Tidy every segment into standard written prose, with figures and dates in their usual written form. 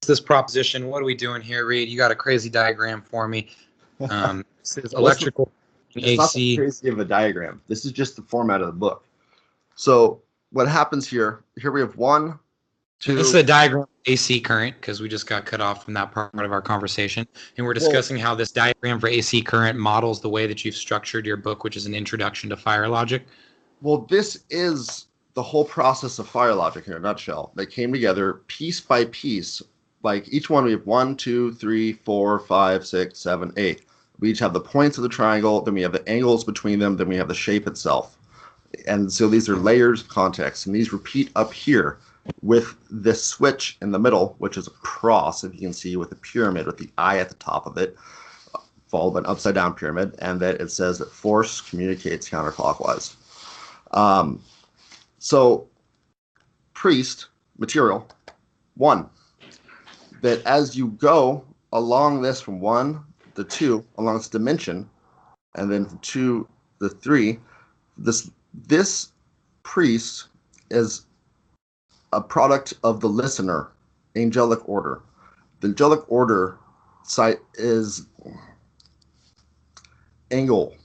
this proposition? What are we doing here, Reed? You got a crazy diagram for me. This is electrical it's AC. not that crazy of a diagram. This is just the format of the book. So what happens here we have 1, 2. This is a diagram of AC current because we just got cut off from that part of our conversation. And we're discussing how this diagram for AC current models the way that you've structured your book, which is an introduction to fire logic. Well, this is the whole process of fire logic in a nutshell. They came together piece by piece. Like each one, we have 1, 2, 3, 4, 5, 6, 7, 8. We each have the points of the triangle, then we have the angles between them, then we have the shape itself. And so these are layers of context, and these repeat up here with this switch in the middle, which is a cross, if you can see, with a pyramid with the eye at the top of it, followed by an upside-down pyramid, and that it says that force communicates counterclockwise. So, priest, material, 1. That as you go along this from 1 to 2, along this dimension, and then from 2 to 3, this priest is a product of the listener, angelic order. The angelic order site is angle.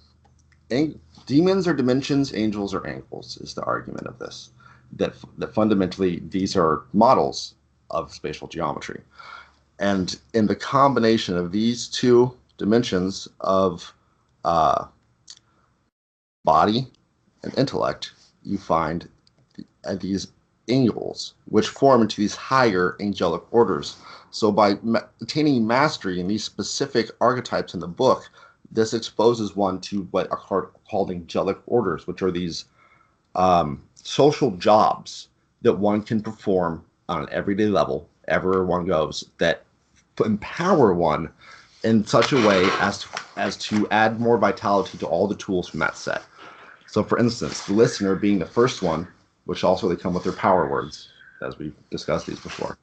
Demons are dimensions, angels are angles, is the argument of this. That fundamentally these are models of spatial geometry. And in the combination of these two dimensions of body and intellect, you find these angles, which form into these higher angelic orders. So by attaining mastery in these specific archetypes in the book, this exposes one to what are called angelic orders, which are these social jobs that one can perform on an everyday level, everywhere one goes, that empower one in such a way as to add more vitality to all the tools from that set. So for instance, the listener being the first one, which also they come with their power words, as we've discussed these before.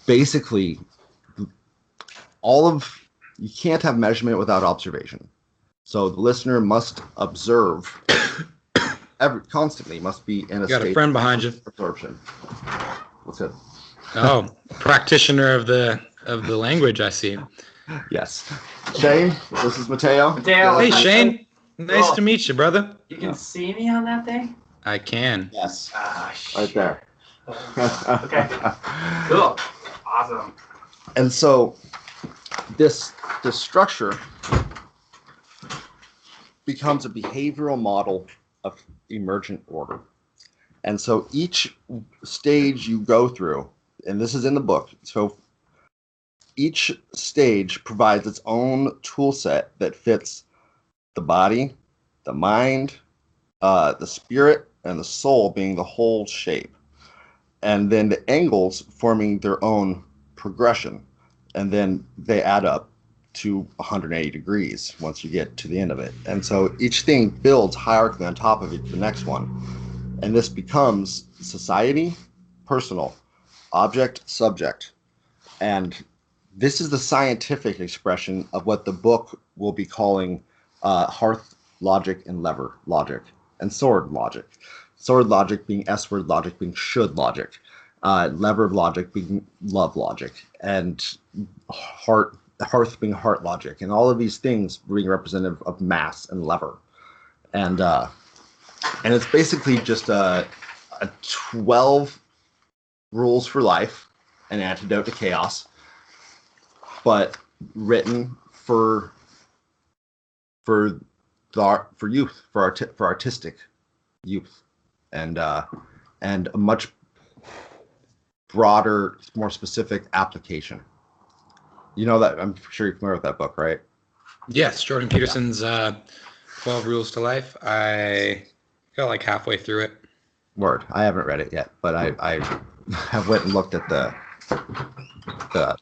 Basically, you can't have measurement without observation. So the listener must observe constantly, must be in a state. Got a friend behind you. Absorption. What's it? Oh, practitioner of the language, I see. Yes. Shane, this is Mateo. Hey, Shane. Nice to meet you, brother. You can see me on that thing? I can. Yes. Right there. Okay. Cool. Awesome. And so this structure becomes a behavioral model of emergent order. And so each stage you go through, and this is in the book, so each stage provides its own tool set that fits the body, the mind, the spirit, and the soul being the whole shape. And then the angles forming their own progression. And then they add up to 180 degrees once you get to the end of it. And so each thing builds hierarchy on top of the next one. And this becomes society, personal, object, subject. And this is the scientific expression of what the book will be calling hearth logic and lever logic and sword logic. Sword logic being S-word logic, being should logic. Lever logic being love logic. And hearth being heart logic. And all of these things being representative of mass and lever. And it's basically just a 12 rules for life, an antidote to chaos, but written for youth, for artistic youth, and a much broader, more specific application. You know that, I'm sure you're familiar with that book, right? Yes, Jordan Peterson's 12 Rules to Life. I got like halfway through it. Word. I haven't read it yet, but I have went and looked at the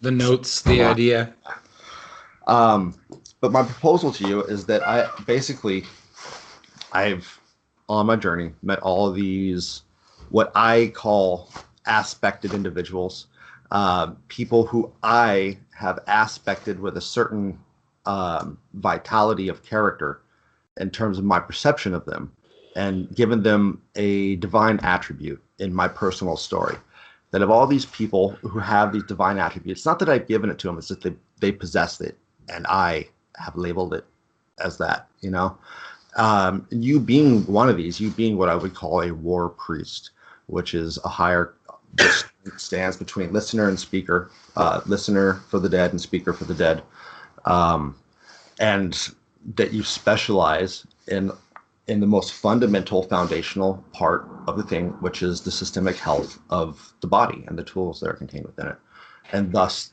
notes, the idea. But my proposal to you is that I've on my journey met all of these what I call aspected individuals, people who I have aspected with a certain vitality of character in terms of my perception of them, and given them a divine attribute in my personal story. that of all these people who have these divine attributes, not that I've given it to them, it's that they possess it, and I have labeled it as that, you know? You being one of these, you being what I would call a war priest, which is a higher stands between listener and speaker, listener for the dead and speaker for the dead, and that you specialize in the most fundamental foundational part of the thing, which is the systemic health of the body and the tools that are contained within it, and thus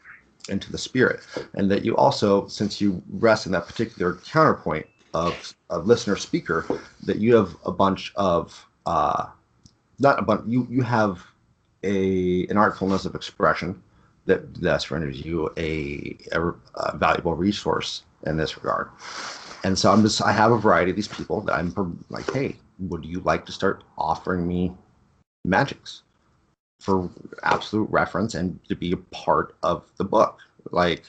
into the spirit. And that you also, since you rest in that particular counterpoint of listener speaker, that you have a bunch of not a bunch, you have an artfulness of expression that's renders you a valuable resource in this regard. And so I have a variety of these people that I'm like, hey, would you like to start offering me magics for absolute reference and to be a part of the book, like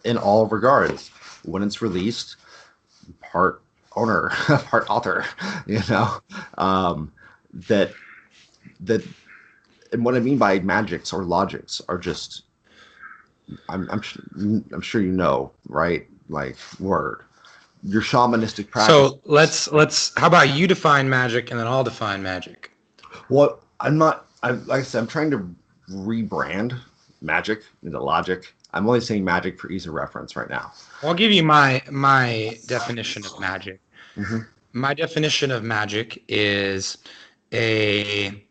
in all regards? When it's released, part owner, part author, you know, that and what I mean by magics or logics are just, I'm sure you know, right? Like word. Your shamanistic practice. So let's how about you define magic and then I'll define magic. Well, like I said, I'm trying to rebrand magic into logic. I'm only saying magic for ease of reference right now. I'll give you my definition of magic. Mm-hmm. My definition of magic is a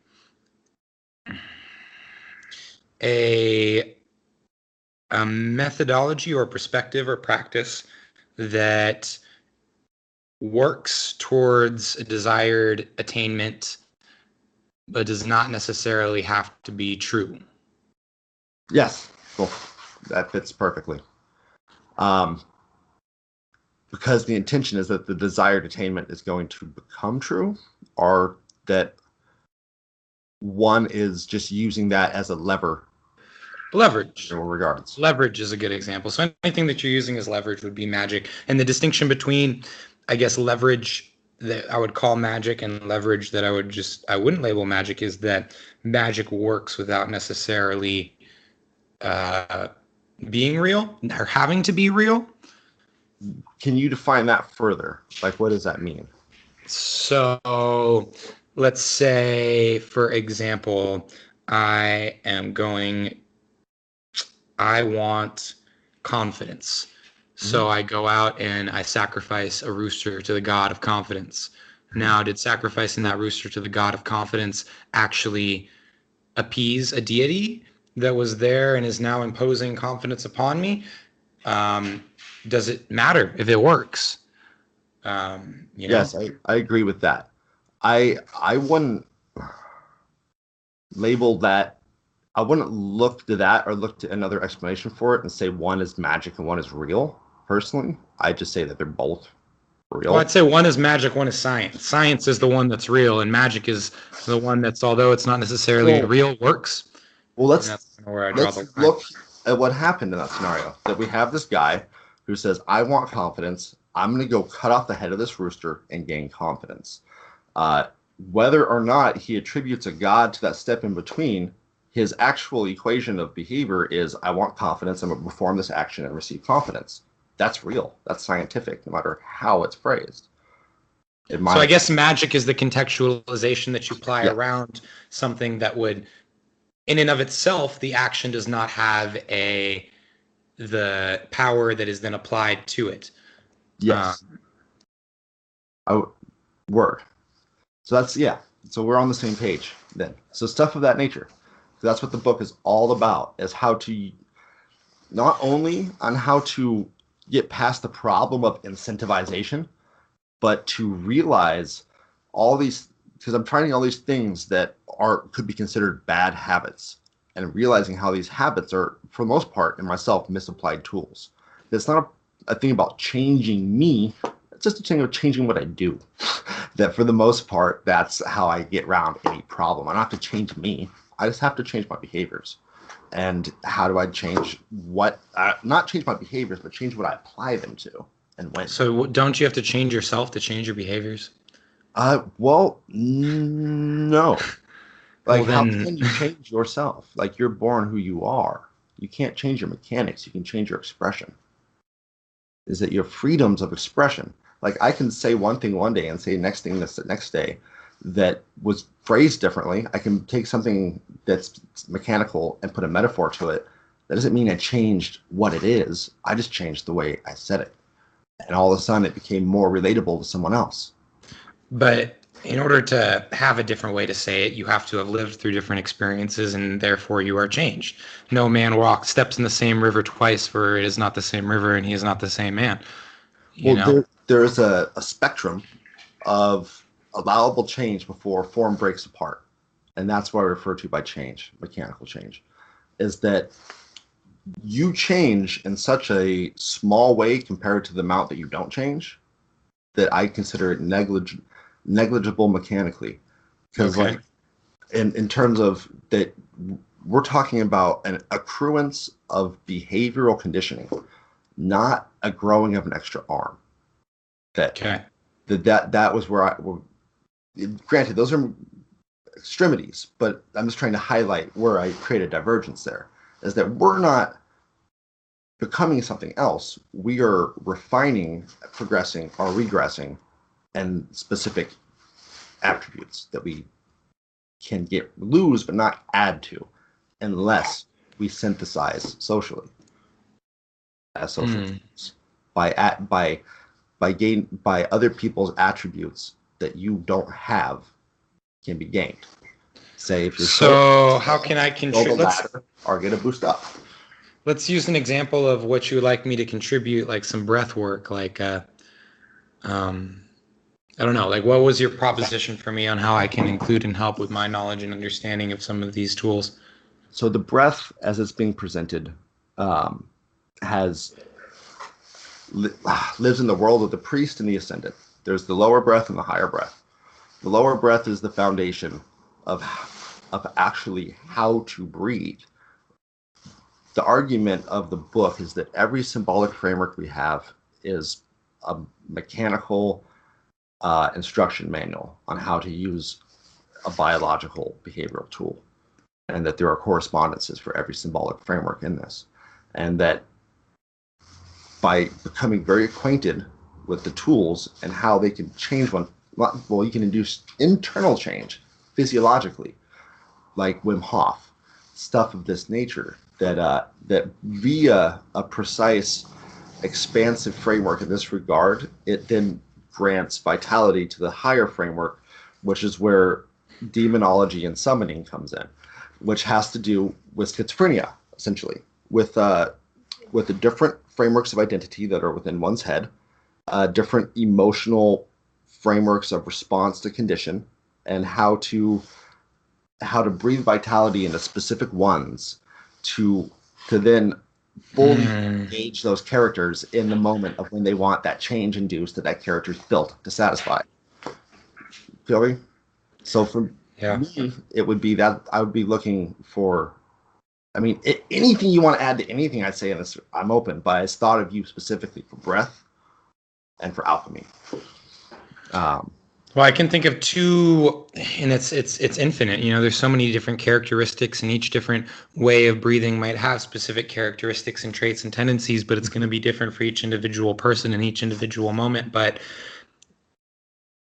methodology or perspective or practice that works towards a desired attainment, but does not necessarily have to be true. Yes, cool. That fits perfectly. Because the intention is that the desired attainment is going to become true, or that one is just using that as a lever. Leverage. In all regards. Leverage is a good example. So anything that you're using as leverage would be magic. And the distinction between, I guess, leverage that I would call magic and leverage that I wouldn't label magic is that magic works without necessarily being real or having to be real. Can you define that further? Like, what does that mean? So let's say, for example, I want confidence. So I go out and I sacrifice a rooster to the god of confidence. Now, did sacrificing that rooster to the god of confidence actually appease a deity that was there and is now imposing confidence upon me? Does it matter if it works? Yes, I agree with that. I wouldn't label that. I wouldn't look to that or look to another explanation for it and say one is magic and one is real. Personally, I just say that they're both real. Well, I'd say one is magic, one is science. Science is the one that's real, and magic is the one that's, although it's not necessarily real, works. Well, let's look at what happened in that scenario. That we have this guy who says, I want confidence. I'm going to go cut off the head of this rooster and gain confidence. Whether or not he attributes a god to that step in between, his actual equation of behavior is, I want confidence. I'm going to perform this action and receive confidence. That's real. That's scientific, no matter how it's phrased. So I guess magic is the contextualization that you apply around something that would, in and of itself, the action does not have the power that is then applied to it. Yes. Word. So that's, so we're on the same page then. So stuff of that nature. That's what the book is all about, is how to, not only on how to get past the problem of incentivization, but to realize all these, because I'm trying all these things that could be considered bad habits, and realizing how these habits are, for the most part, in myself, misapplied tools. It's not a thing about changing me, it's just a thing of changing what I do. That for the most part, that's how I get around any problem. I don't have to change me, I just have to change my behaviors. And how do I change not change my behaviors, but change what I apply them to and when. So don't you have to change yourself to change your behaviors? Well, no. Well, Like, how then, can you change yourself? Like, you're born who you are. You can't change your mechanics. You can change your expression. Is that your freedoms of expression? Like, I can say one thing one day and say next thing the next day that was phrased differently. I can take something that's mechanical and put a metaphor to it. That doesn't mean I changed what it is. I just changed the way I said it. And all of a sudden it became more relatable to someone else. but in order to have a different way to say it, you have to have lived through different experiences, and therefore you are changed. No man steps in the same river twice, for it is not the same river, and he is not the same man. You Well, know? there's a spectrum of allowable change before form breaks apart. And that's what I refer to by change, mechanical change, is that you change in such a small way compared to the amount that you don't change that I consider it negligible mechanically. Because Okay. like in terms of that, we're talking about an accruance of behavioral conditioning, not a growing of an extra arm. That Okay. that was where granted, those are extremities, but I'm just trying to highlight where I create a divergence there. Is that we're not becoming something else. We are refining, progressing, or regressing, and specific attributes that we can lose but not add to, unless we synthesize socially as social Hmm. things by other people's attributes that you don't have can be gained. Say if you're short, So how can I build a contribute? ladder or get a boost up. Let's use an example of what you would like me to contribute, like some breath work, like um, I don't know, like what was your proposition for me on how I can include and help with my knowledge and understanding of some of these tools? So the breath, as it's being presented, um, has lives in the world of the priest and the ascendant. There's the lower breath and the higher breath. The lower breath is the foundation of actually how to breathe. The argument of the book is that every symbolic framework we have is a mechanical instruction manual on how to use a biological behavioral tool, and that there are correspondences for every symbolic framework in this, and that by becoming very acquainted with the tools and how they can change one, well, you can induce internal change physiologically, like Wim Hof, stuff of this nature. That via a precise, expansive framework in this regard, it then grants vitality to the higher framework, which is where demonology and summoning comes in, which has to do with schizophrenia, essentially, with the different frameworks of identity that are within one's head, different emotional frameworks of response to condition, and how to breathe vitality into specific ones to then fully Hmm. engage those characters in the moment of when they want that change induced that character's built to satisfy. Feel me? So for Yeah. me, it would be that I would be looking for. I mean, anything you want to add to anything I'd say in this, I'm open. But I thought of you specifically for breath and for alchemy. Um, Well, I can think of two, and it's infinite. You know, there's so many different characteristics, and each different way of breathing might have specific characteristics and traits and tendencies, but it's going to be different for each individual person in each individual moment. But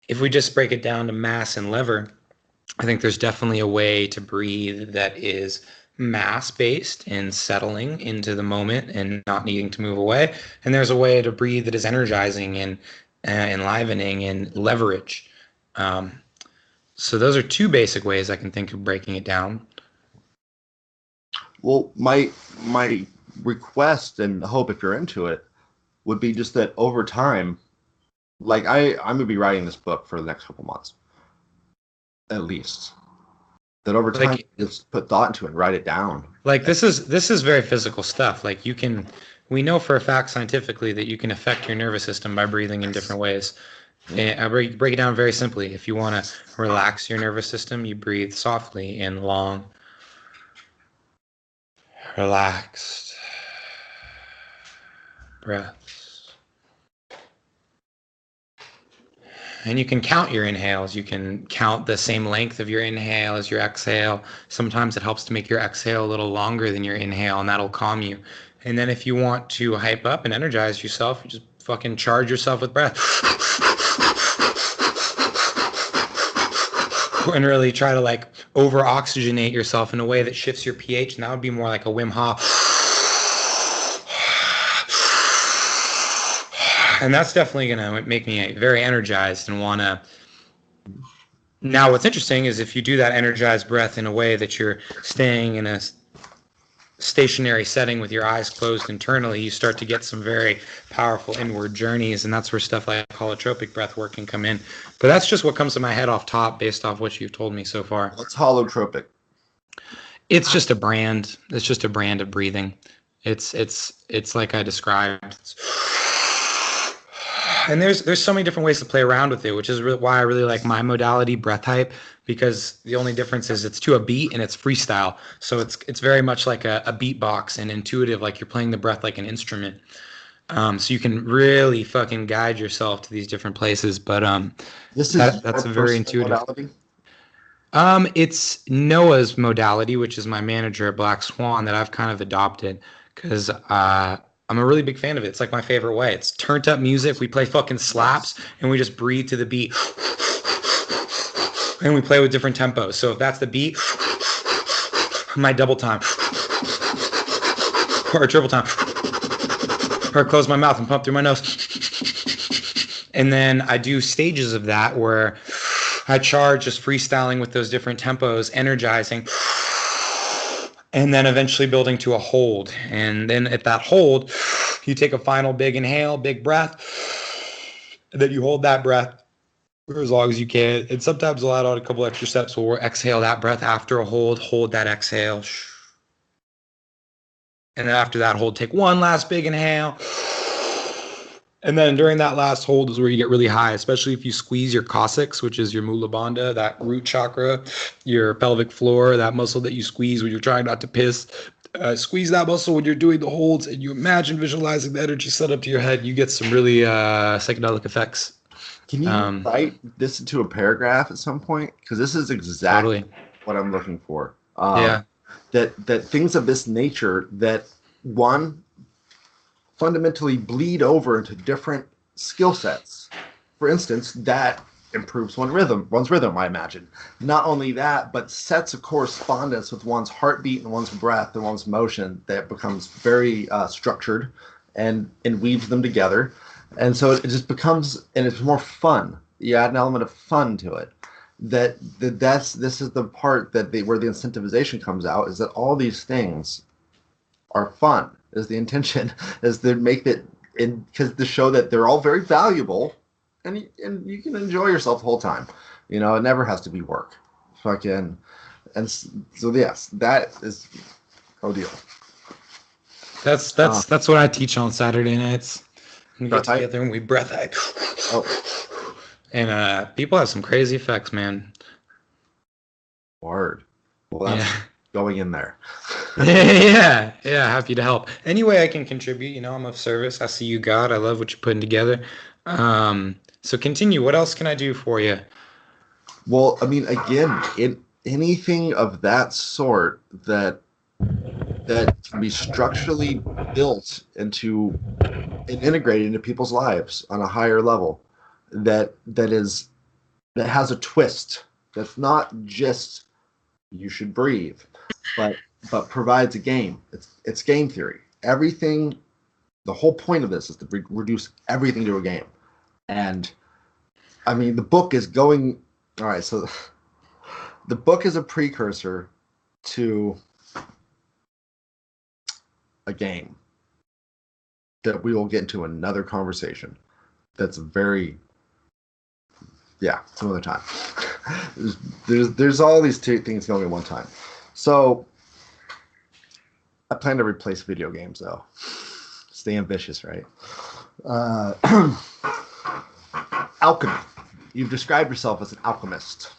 if we just break it down to mass and lever, I think there's definitely a way to breathe that is mass based and settling into the moment and not needing to move away. And there's a way to breathe that is energizing and enlivening and leverage. Um, so those are two basic ways I can think of breaking it down. well, my request and hope, if you're into it, would be just that over time, like I'm gonna be writing this book for the next couple months, at least. That over time, Like just put thought into it and write it down. this is very physical stuff. Like we know for a fact scientifically that you can affect your nervous system by breathing in different ways. And I break it down very simply. If you want to relax your nervous system, you breathe softly in long, relaxed breaths. And you can count your inhales. You can count the same length of your inhale as your exhale. Sometimes it helps to make your exhale a little longer than your inhale, and that'll calm you. And then if you want to hype up and energize yourself, you just fucking charge yourself with breath. And really try to like over oxygenate yourself in a way that shifts your pH, and that would be more like a Wim Hof. And that's definitely going to make me very energized and want to. Now, what's interesting is if you do that energized breath in a way that you're staying in a stationary setting with your eyes closed internally, you start to get some very powerful inward journeys, and that's where stuff like holotropic breath work can come in. But that's just what comes to my head off top based off what you've told me so far. What's holotropic? It's just a brand. It's just a brand of breathing. It's like I described. And there's so many different ways to play around with it, which is why I really like my modality, breath hype, because the only difference is it's to a beat and it's freestyle. So it's very much like a beatbox and intuitive, like you're playing the breath like an instrument. So you can really fucking guide yourself to these different places. But that's a very intuitive modality? It's Noah's modality, which is my manager at Black Swan, that I've kind of adopted because I'm a really big fan of it. It's like my favorite way. It's turned up music. We play fucking slaps and we just breathe to the beat. And we play with different tempos. So if that's the beat, my double time. Or triple time. Or close my mouth and pump through my nose. And then I do stages of that where I charge just freestyling with those different tempos, energizing, and then eventually building to a hold. And then at that hold, you take a final big inhale, big breath, and then you hold that breath for as long as you can. And sometimes I'll add on a couple extra steps where we'll exhale that breath after a hold that exhale. And then after that hold, take one last big inhale. And then during that last hold is where you get really high, especially if you squeeze your coccyx, which is your mula bandha, that root chakra, your pelvic floor, that muscle that you squeeze when you're trying not to piss. Squeeze that muscle when you're doing the holds, and you imagine visualizing the energy set up to your head. You get some really psychedelic effects. Can you write this into a paragraph at some point? Because this is exactly what I'm looking for. Yeah. That things of this nature that, one, fundamentally bleed over into different skill sets. For instance, that improves one's rhythm, I imagine. Not only that, but sets a correspondence with one's heartbeat and one's breath and one's motion that becomes very structured and weaves them together. And so it just becomes, and it's more fun. You add an element of fun to it. This is the part that where the incentivization comes out, is that all these things are fun. Is the intention is to make it because to show that they're all very valuable, and you can enjoy yourself the whole time. You know, it never has to be work. Fucking, and so yes, that is deal. That's what I teach on Saturday nights. We get together and we breath hype. Oh. And people have some crazy effects, man. Word. Well, that's going in there. yeah, happy to help. Any way I can contribute, you know, I'm of service. I see you, God. I love what you're putting together. So continue. What else can I do for you? Well, I mean, again, anything of that sort that can be structurally built into and integrated into people's lives on a higher level, that has a twist. That's not just you should breathe, but provides a game. It's game theory. Everything, the whole point of this is to reduce everything to a game. And I mean, the book is going, all right, so the book is a precursor to a game that we will get into another conversation. That's very, some other time. There's all these two things going at one time. So I plan to replace video games, though. Stay ambitious, right? Alchemy. You've described yourself as an alchemist.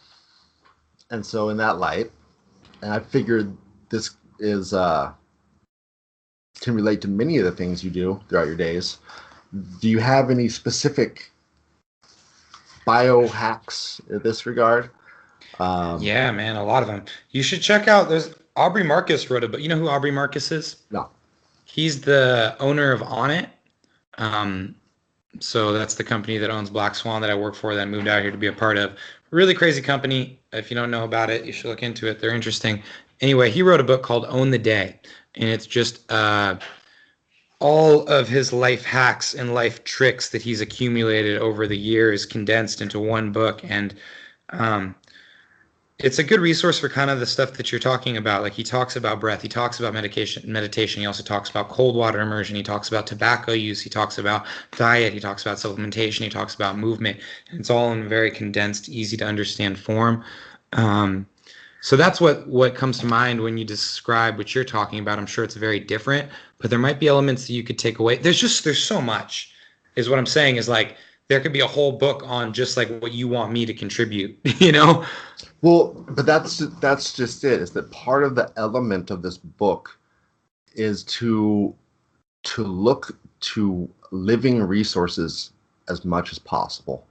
And so in that light, and I figured this is can relate to many of the things you do throughout your days. Do you have any specific biohacks in this regard. Yeah, man, a lot of them. You should check out. There's Aubrey Marcus wrote a book. You know who Aubrey Marcus is? No. He's the owner of On It. Um, so that's the company that owns Black Swan that I work for that I moved out here to be a part of. Really crazy company. If you don't know about it, you should look into it. They're interesting. Anyway, he wrote a book called Own the Day, and it's just all of his life hacks and life tricks that he's accumulated over the years condensed into one book. And um, it's a good resource for kind of the stuff that you're talking about. Like he talks about breath, he talks about meditation. He also talks about cold water immersion. He talks about tobacco use. He talks about diet. He talks about supplementation. He talks about movement. And it's all in a very condensed, easy to understand form. So that's what comes to mind when you describe what you're talking about. I'm sure it's very different, but there might be elements that you could take away. There's so much, is what I'm saying, is like there could be a whole book on just like what you want me to contribute, you know? Well, but that's just it. Is that part of the element of this book is to look to living resources as much as possible,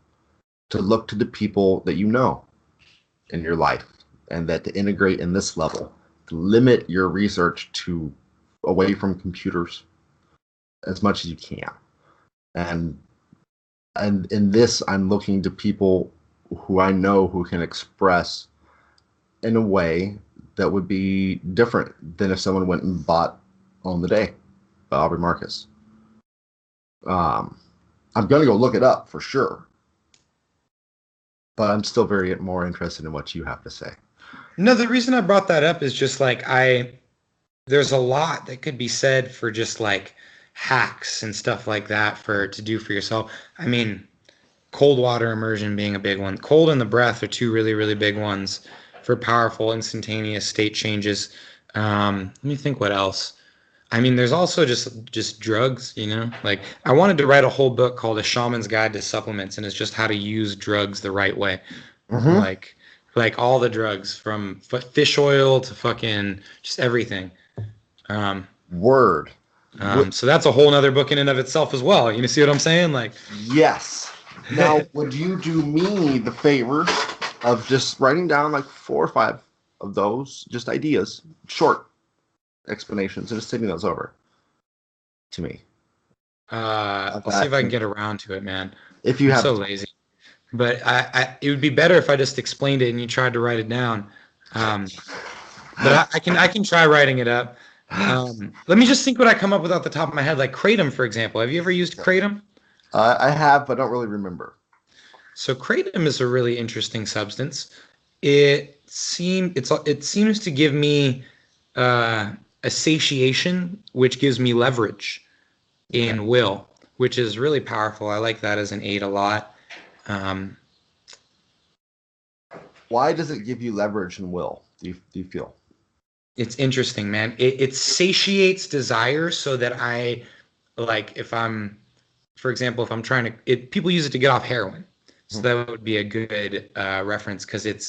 to look to the people that you know in your life, and that to integrate in this level, to limit your research to away from computers as much as you can. And in this, I'm looking to people who I know who can express in a way that would be different than if someone went and bought On the Day by Aubrey Marcus. I'm going to go look it up for sure, but I'm still very more interested in what you have to say. No, the reason I brought that up is just like there's a lot that could be said for just like hacks and stuff like that to do for yourself. I mean, cold water immersion being a big one. Cold and the breath are two really, really big ones for powerful instantaneous state changes. Let me think what else. I mean, there's also just drugs, you know? Like I wanted to write a whole book called A Shaman's Guide to Supplements, and it's just how to use drugs the right way. Mm-hmm. Like all the drugs from fish oil to fucking just everything. Word. So that's a whole nother book in and of itself as well. You see what I'm saying? Like, yes. Now, would you do me the favor of just writing down like 4 or 5 of those, just ideas, short explanations, and just sending those over to me? I'll see if I can get around to it, man. If you I'm have so lazy. But it would be better if I just explained it and you tried to write it down. But I can try writing it up. Let me just think what I come up with off the top of my head. Like Kratom, for example. Have you ever used Kratom? I have, but don't really remember. So Kratom is a really interesting substance. It seems to give me a satiation, which gives me leverage in will, which is really powerful. I like that as an aid a lot. Why does it give you leverage and will? Do you feel? It's interesting, man. It satiates desire so that I, like, if I'm, for example, if I'm trying to, people use it to get off heroin. So that would be a good reference, because it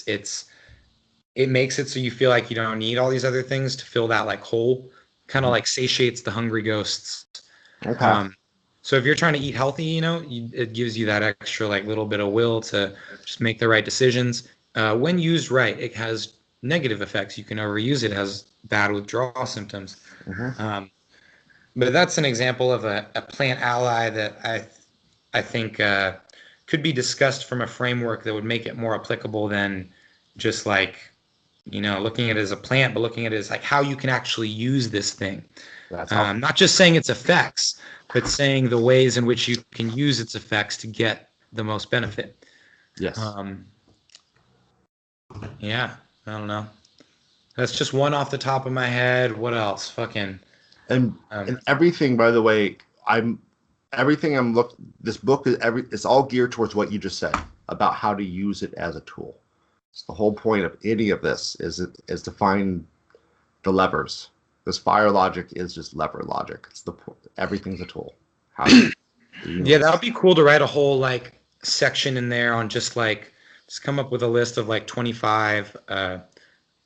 makes it so you feel like you don't need all these other things to fill that like hole. Kind of like satiates the hungry ghosts. Okay. So if you're trying to eat healthy, you know, it gives you that extra like little bit of will to just make the right decisions. When used right, it has negative effects. You can overuse it, has bad withdrawal symptoms. But that's an example of a plant ally that I think could be discussed from a framework that would make it more applicable than just like, you know, looking at it as a plant, but looking at it as like how you can actually use this thing. Not just saying its effects, but saying the ways in which you can use its effects to get the most benefit. Yes. Yeah, I don't know. That's just one off the top of my head. What else? Fucking. And everything, by the way, this book it's all geared towards what you just said about how to use it as a tool. It's the whole point of any of this is to find the levers. This fire logic is just lever logic. Everything's a tool. Yeah, that would be cool to write a whole like section in there on just come up with a list of like 25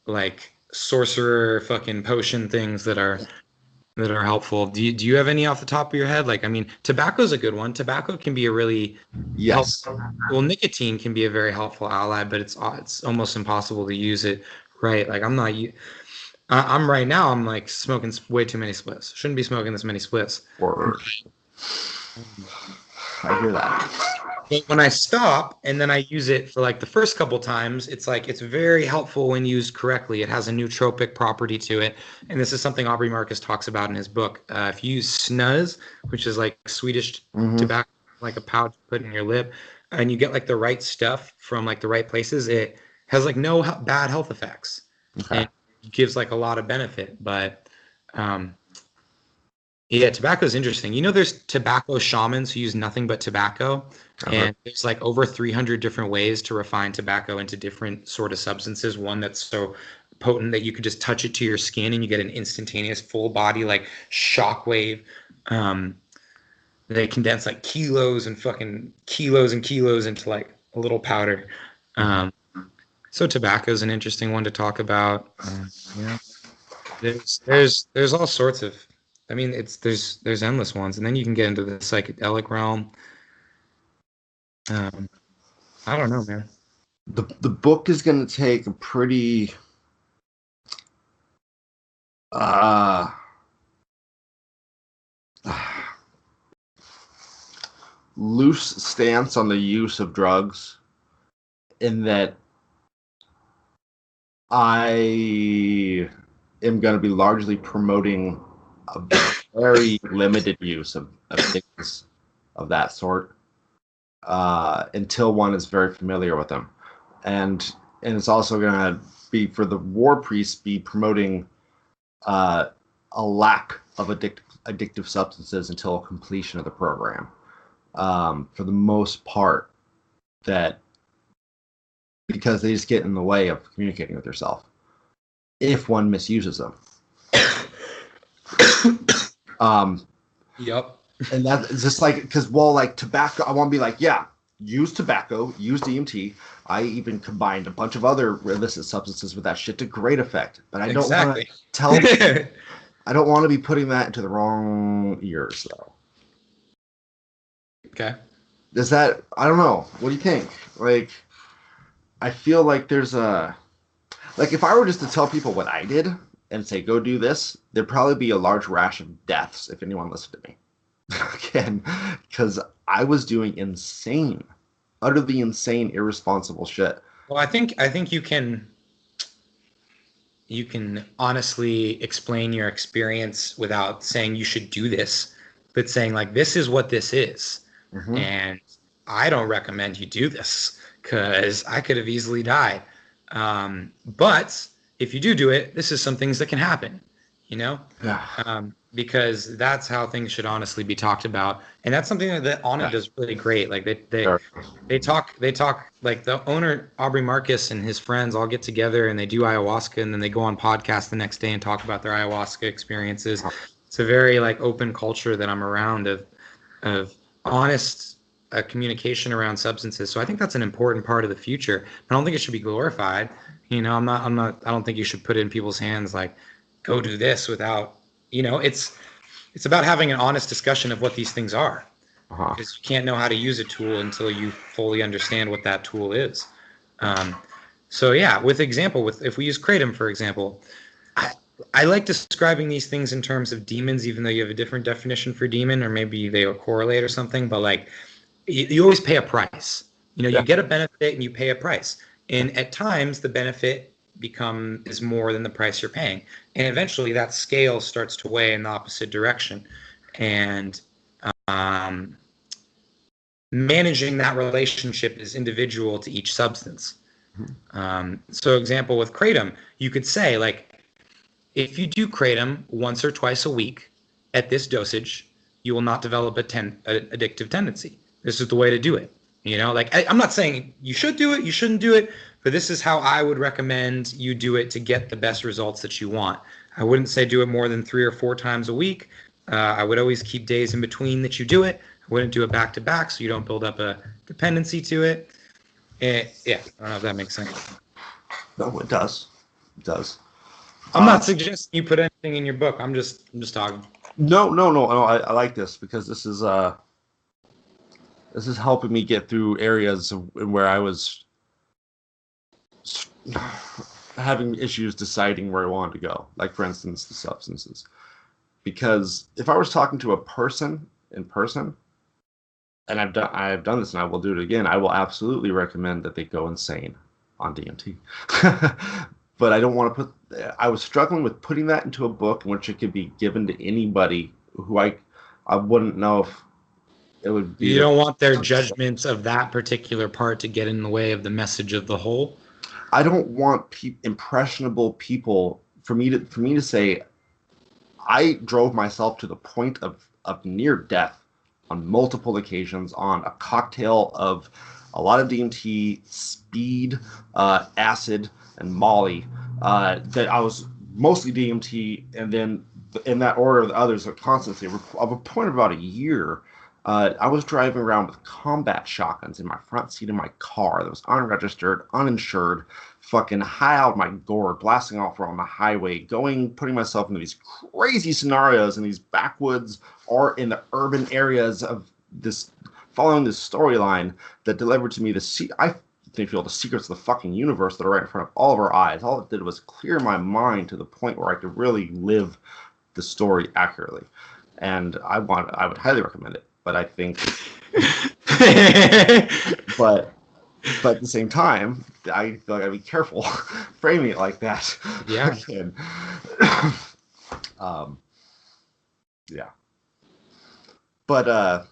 like sorcerer fucking potion things that are that are helpful. Do you have any off the top of your head? Like, I mean, tobacco's a good one. Tobacco can be a really Yes. well, nicotine can be a very helpful ally, but it's almost impossible to use it right. Like I'm not I'm right now I'm like smoking way too many spliffs. Shouldn't be smoking this many spliffs. Or I hear that. But when I stop and then I use it for like the first couple times, it's like it's very helpful when used correctly. It has a nootropic property to it, and this is something Aubrey Marcus talks about in his book. If you use snus, which is like Swedish tobacco, like a pouch put in your lip, and you get like the right stuff from like the right places, it has like no bad health effects, and gives like a lot of benefit. But yeah, tobacco is interesting. You know, there's tobacco shamans who use nothing but tobacco, and there's like over 300 different ways to refine tobacco into different sort of substances. One that's so potent that you could just touch it to your skin and you get an instantaneous full body like shockwave. They condense like kilos and fucking kilos and kilos into like a little powder. So tobacco is an interesting one to talk about. Yeah, there's all sorts of. I mean, there's endless ones, and then you can get into the psychedelic realm. I don't know, man. The book is going to take a pretty loose stance on the use of drugs, in that I am going to be largely promoting a very limited use of things of that sort until one is very familiar with them, and it's also going to be, for the war priests, be promoting a lack of addictive substances until completion of the program. For the most part, that because they just get in the way of communicating with yourself if one misuses them. Yep. And that's just like, because, well, like tobacco, I want to be like, yeah, use tobacco, use DMT. I even combined a bunch of other illicit substances with that shit to great effect. But I don't want to tell. I don't want to be putting that into the wrong ears, though. Okay. Is that, I don't know. What do you think? Like, I feel like there's a, like, if I were just to tell people what I did and say, go do this, there'd probably be a large rash of deaths if anyone listened to me. Again, because I was doing utterly insane, irresponsible shit. Well, I think you can honestly explain your experience without saying you should do this, but saying like, this is what this is. And I don't recommend you do this because I could have easily died. But if you do it, this is some things that can happen, you know? Yeah. Because that's how things should honestly be talked about. And that's something that Anna does really great. Like they talk like the owner, Aubrey Marcus, and his friends all get together and they do ayahuasca, and then they go on podcast the next day and talk about their ayahuasca experiences. It's a very like open culture that I'm around of honest communication around substances. So I think that's an important part of the future. I don't think it should be glorified. You know, I don't think you should put it in people's hands like, go do this without, you know, it's about having an honest discussion of what these things are. Because you can't know how to use a tool until you fully understand what that tool is. So yeah, with if we use kratom, for example, I like describing these things in terms of demons, even though you have a different definition for demon, or maybe they correlate or something. But like, you always pay a price. You know, you get a benefit and you pay a price. And at times, the benefit is more than the price you're paying, and eventually that scale starts to weigh in the opposite direction. And managing that relationship is individual to each substance. So, example with kratom, you could say like, if you do kratom once or twice a week at this dosage, you will not develop an addictive tendency. This is the way to do it. You know, like I'm not saying you should do it, you shouldn't do it, but this is how I would recommend you do it to get the best results that you want. I wouldn't say do it more than 3 or 4 times a week. I would always keep days in between that you do it. I wouldn't do it back to back so you don't build up a dependency to it. Yeah, I don't know if that makes sense. No, it does. It does. I'm not suggesting you put anything in your book. I'm just talking. No. I like this because this is helping me get through areas where I was having issues deciding where I wanted to go. Like, for instance, the substances. Because if I was talking to a person in person, and I've done this and I will do it again, I will absolutely recommend that they go insane on DMT. But I don't want to I was struggling with putting that into a book in which it could be given to anybody who I wouldn't know if it would be. You don't want their judgments of that particular part to get in the way of the message of the whole. I don't want impressionable people for me to say I drove myself to the point of near death on multiple occasions on a cocktail of a lot of DMT, speed, acid, and Molly. That I was mostly DMT, and then in that order, the others are constantly. Of a point of about a year, I was driving around with combat shotguns in my front seat of my car that was unregistered, uninsured, fucking high out of my gourd, blasting off on the highway, putting myself into these crazy scenarios in these backwoods or in the urban areas of this, following this storyline that delivered to me I feel the secrets of the fucking universe that are right in front of all of our eyes. All it did was clear my mind to the point where I could really live the story accurately. And I would highly recommend it. But I think, but at the same time, I feel like I'd be careful framing it like that. Yeah. Yeah. But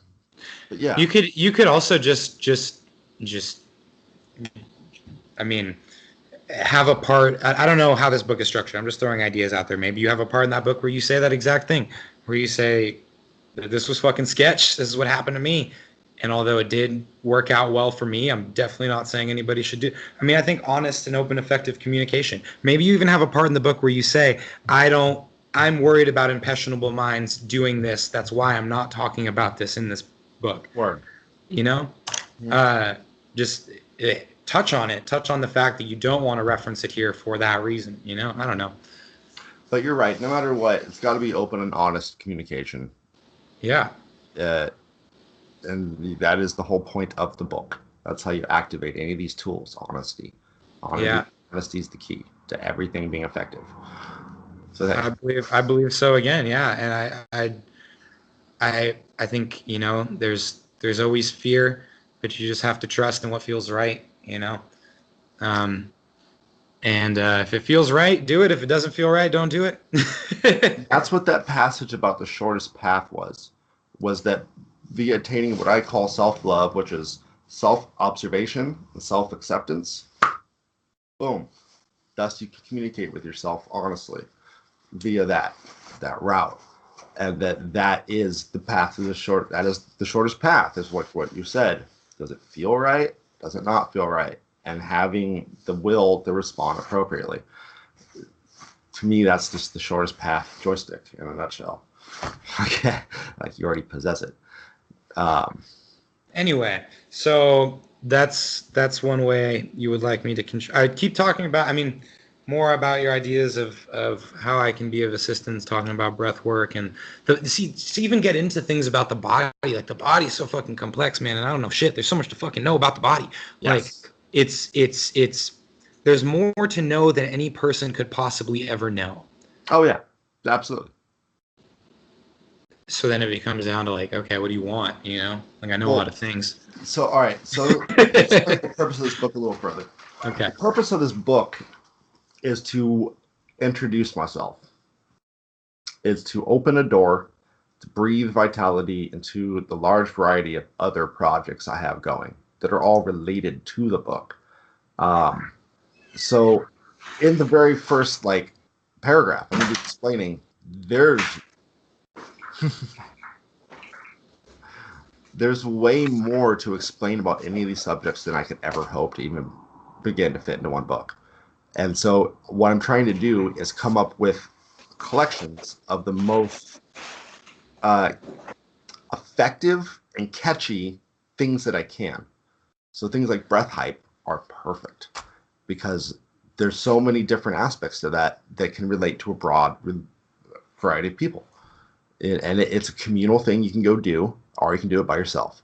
yeah. You could also just I mean, have a part. I don't know how this book is structured. I'm just throwing ideas out there. Maybe you have a part in that book where you say that exact thing, where you say, this was fucking sketch. This is what happened to me. And although it did work out well for me, I'm definitely not saying anybody should do. I mean, I think honest and open, effective communication. Maybe you even have a part in the book where you say, I'm worried about impressionable minds doing this. That's why I'm not talking about this in this book. Word. You know? Just touch on it. Touch on the fact that you don't want to reference it here for that reason. You know? I don't know. But you're right. No matter what, it's got to be open and honest communication. Yeah. And that is the whole point of the book. That's how you activate any of these tools. Honesty. Yeah. Honesty is the key to everything being effective. So I believe so again. Yeah. And I think, you know, there's always fear, but you just have to trust in what feels right, you know? And if it feels right, do it. If it doesn't feel right, don't do it. That's what that passage about the shortest path was that via attaining what I call self-love, which is self-observation and self-acceptance, boom, thus you can communicate with yourself honestly via that route. And that is the path to that is the shortest path, is what you said. Does it feel right? Does it not feel right? And having the will to respond appropriately. To me, that's just the shortest path joystick in a nutshell. Okay, like you already possess it. Anyway, so that's one way you would like me to I keep talking about, I mean, more about your ideas of how I can be of assistance, talking about breath work and to even get into things about the body. Like, the body is so fucking complex, man, and I don't know shit. There's so much to fucking know about the body. Yes. Like, it's there's more to know than any person could possibly ever know. Oh yeah, absolutely. So then it becomes down to like, okay, what do you want? You know, like, I know a lot of things. So all right, so let's take the purpose of this book a little further. Okay. The purpose of this book is to introduce myself. It's to open a door to breathe vitality into the large variety of other projects I have going that are all related to the book. So in the very first paragraph, I'm going to be explaining there's way more to explain about any of these subjects than I could ever hope to even begin to fit into one book. And so what I'm trying to do is come up with collections of the most effective and catchy things that I can. So things like breath hype are perfect because there's so many different aspects to that can relate to a broad variety of people. It's a communal thing you can go do, or you can do it by yourself.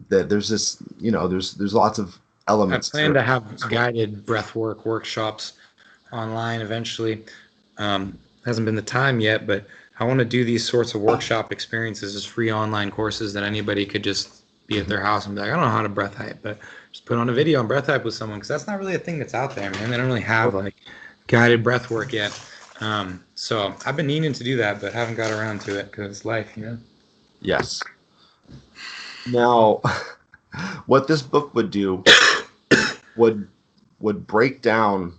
There's this, there's lots of I elements. plan to have guided breathwork workshops online eventually. Hasn't been the time yet, but I want to do these sorts of workshop experiences as free online courses that anybody could just be at their house and be like, I don't know how to breath hype, but just put on a video and breath hype with someone, because that's not really a thing that's out there, man. They don't really have like guided breath work yet. So I've been needing to do that, but haven't got around to it because life, Yes. Now, what this book would do would break down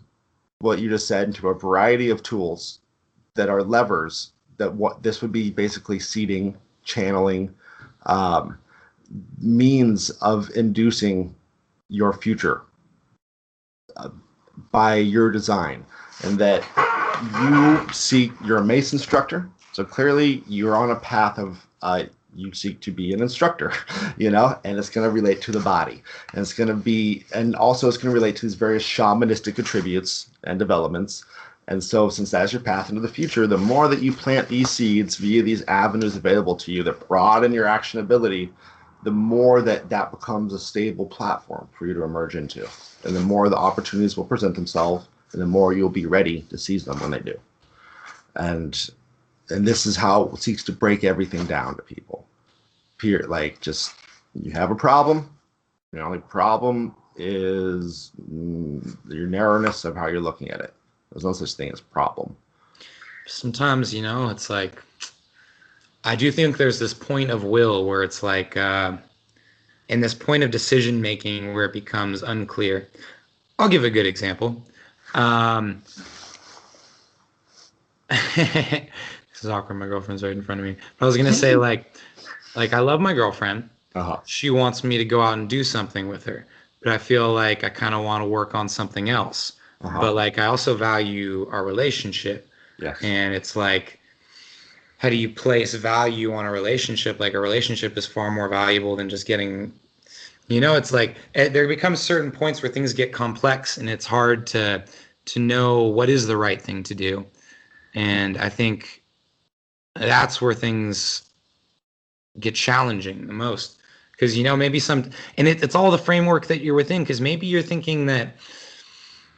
what you just said into a variety of tools that are levers that what this would be basically seeding, channeling, means of inducing your future by your design, and that you're a mace instructor, so clearly you're on a path of you seek to be an instructor, and it's going to relate to the body, and it's going to relate to these various shamanistic attributes and developments. And so since that's your path into the future, the more that you plant these seeds via these avenues available to you that broaden your actionability, the more that becomes a stable platform for you to emerge into. And the more the opportunities will present themselves, and the more you'll be ready to seize them when they do. And this is how it seeks to break everything down to people. Just, you have a problem. The only problem is your narrowness of how you're looking at it. There's no such thing as problem. Sometimes, it's like, I do think there's this point of will where it's like, in this point of decision making where it becomes unclear. I'll give a good example. This is awkward. My girlfriend's right in front of me. But I was gonna say like I love my girlfriend. Uh-huh. She wants me to go out and do something with her, but I feel like I kind of want to work on something else. Uh-huh. But like I also value our relationship. Yes. And it's like, how do you place value on a relationship? Like a relationship is far more valuable than just getting, it's like there becomes certain points where things get complex and it's hard to know what is the right thing to do. And I think that's where things get challenging the most, because maybe it's all the framework that you're within, because maybe you're thinking that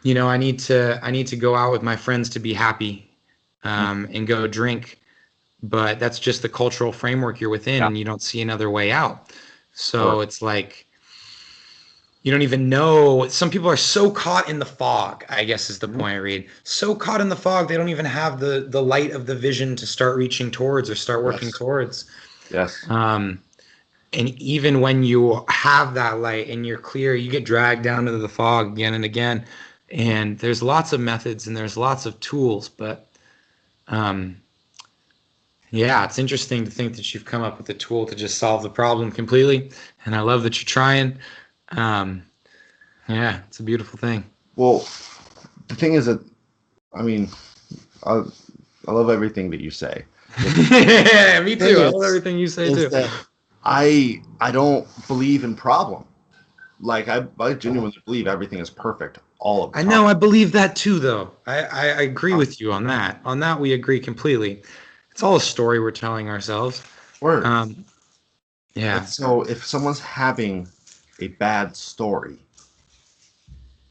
I need to go out with my friends to be happy, and go drink, but that's just the cultural framework you're within, and you don't see another way out. So It's like you don't even know. Some people are so caught in the fog, I guess is the point I read. So caught in the fog, they don't even have the light of the vision to start reaching towards or start working towards. Yes. And even when you have that light and you're clear, you get dragged down into the fog again and again. And there's lots of methods and there's lots of tools, but it's interesting to think that you've come up with a tool to just solve the problem completely. And I love that you're trying. It's a beautiful thing. Well, the thing is that, I love everything that you say. Yeah, me too. I love everything you say too. I don't believe in problem. Like I genuinely believe everything is perfect all of the time. I know, I believe that too, though. I agree with you on that. On that, we agree completely. It's all a story we're telling ourselves. Word. Yeah. So if someone's having a bad story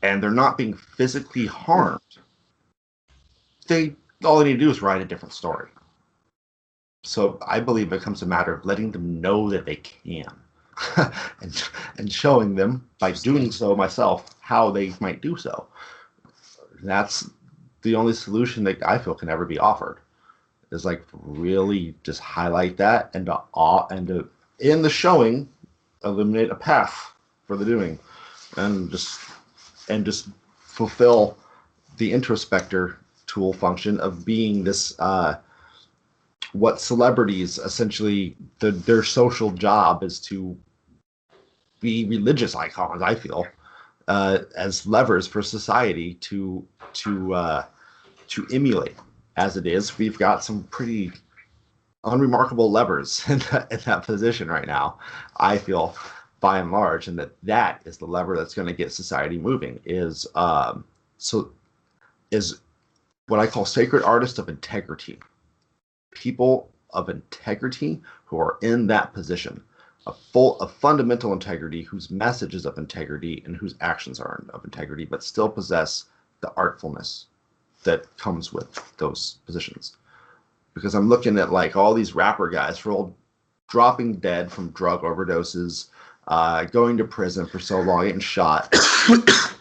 and they're not being physically harmed, all they need to do is write a different story. So I believe it becomes a matter of letting them know that they can, and showing them by doing so myself how they might do so. That's the only solution that I feel can ever be offered, is like really just highlight that and to in the showing illuminate a path for the doing, and just fulfill the introspector tool function of being this what celebrities essentially their social job is to be religious icons, I feel, as levers for society to emulate. As it is, we've got some pretty unremarkable levers in that position right now, I feel, by and large, and that is the lever that's going to get society moving, is So is what I call sacred artists of integrity. People of integrity who are in that position, of fundamental integrity, whose message is of integrity and whose actions are of integrity, but still possess the artfulness that comes with those positions. Because I'm looking at like all these rapper guys for old dropping dead from drug overdoses, going to prison for so long, getting shot.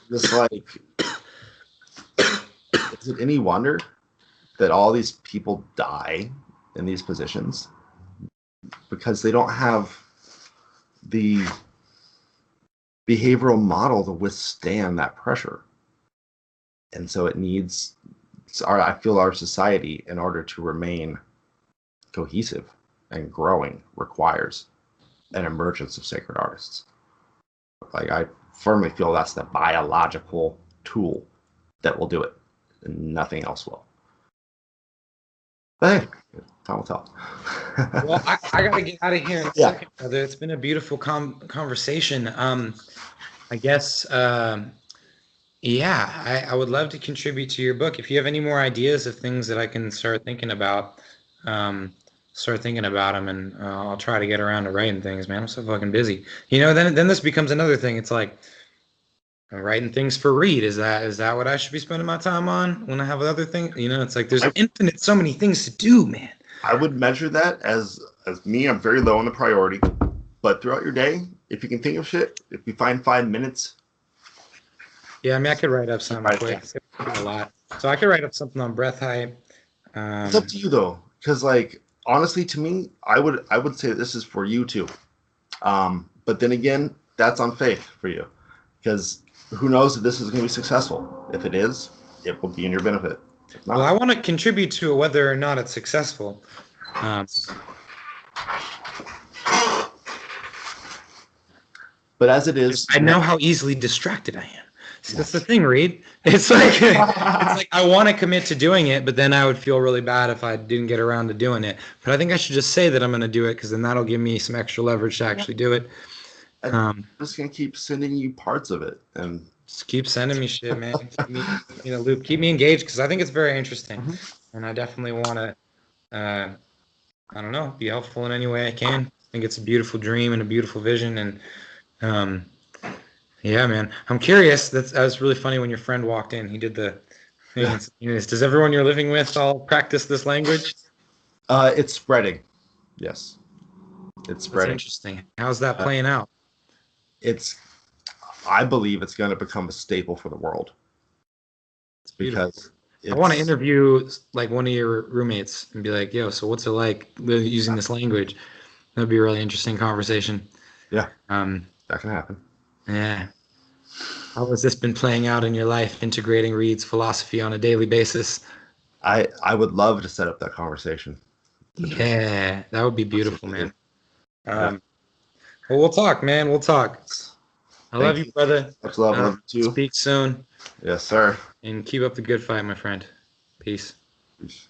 Just like, is it any wonder that all these people die in these positions? Because they don't have the behavioral model to withstand that pressure. And so it needs, I feel our society, in order to remain cohesive and growing, requires an emergence of sacred artists. Like, I firmly feel that's the biological tool that will do it, and nothing else will. But hey, time will tell. Well, I got to get out of here in a second, brother. It's been a beautiful conversation. I guess, yeah, I would love to contribute to your book. If you have any more ideas of things that I can start thinking about them, and I'll try to get around to writing things, man. I'm so fucking busy. You know, then this becomes another thing. It's like, I'm writing things for read. Is that what I should be spending my time on when I have other things? You know, it's like there's so many things to do, man. I would measure that as me. I'm very low on the priority, but throughout your day, if you can think of shit, if you find 5 minutes. Yeah, I mean, I could write up something quick. A lot. So I could write up something on breath hype. It's up to you though, because like honestly, to me, I would say this is for you too. But then again, that's on faith for you, because who knows if this is going to be successful? If it is, it will be in your benefit. Well, I want to contribute to it whether or not it's successful. But as it is, I know how easily distracted I am. See, that's the thing, Reed. It's like I want to commit to doing it, but then I would feel really bad if I didn't get around to doing it. But I think I should just say that I'm going to do it, because then that'll give me some extra leverage to actually do it. I'm just going to keep sending you parts of it, and just keep sending me shit, man. Keep me in the loop. Keep me engaged, because I think it's very interesting, and I definitely want to. I don't know, be helpful in any way I can. I think it's a beautiful dream and a beautiful vision, and yeah, man. I'm curious. That was really funny when your friend walked in. He did the thing. Does everyone you're living with all practice this language? It's spreading. Yes, it's spreading. That's interesting. How's that playing out? I believe it's going to become a staple for the world. It's because I want to interview like one of your roommates and be like, "Yo, so what's it like using this language?" That'd be a really interesting conversation. Yeah. That can happen. Yeah. How has this been playing out in your life, integrating Reed's philosophy on a daily basis? I would love to set up that conversation. Yeah, that would be beautiful, man. Well, we'll talk, man. We'll talk. I love you, brother. Much love. Love you too. Speak soon. Yes, sir. And keep up the good fight, my friend. Peace. Peace.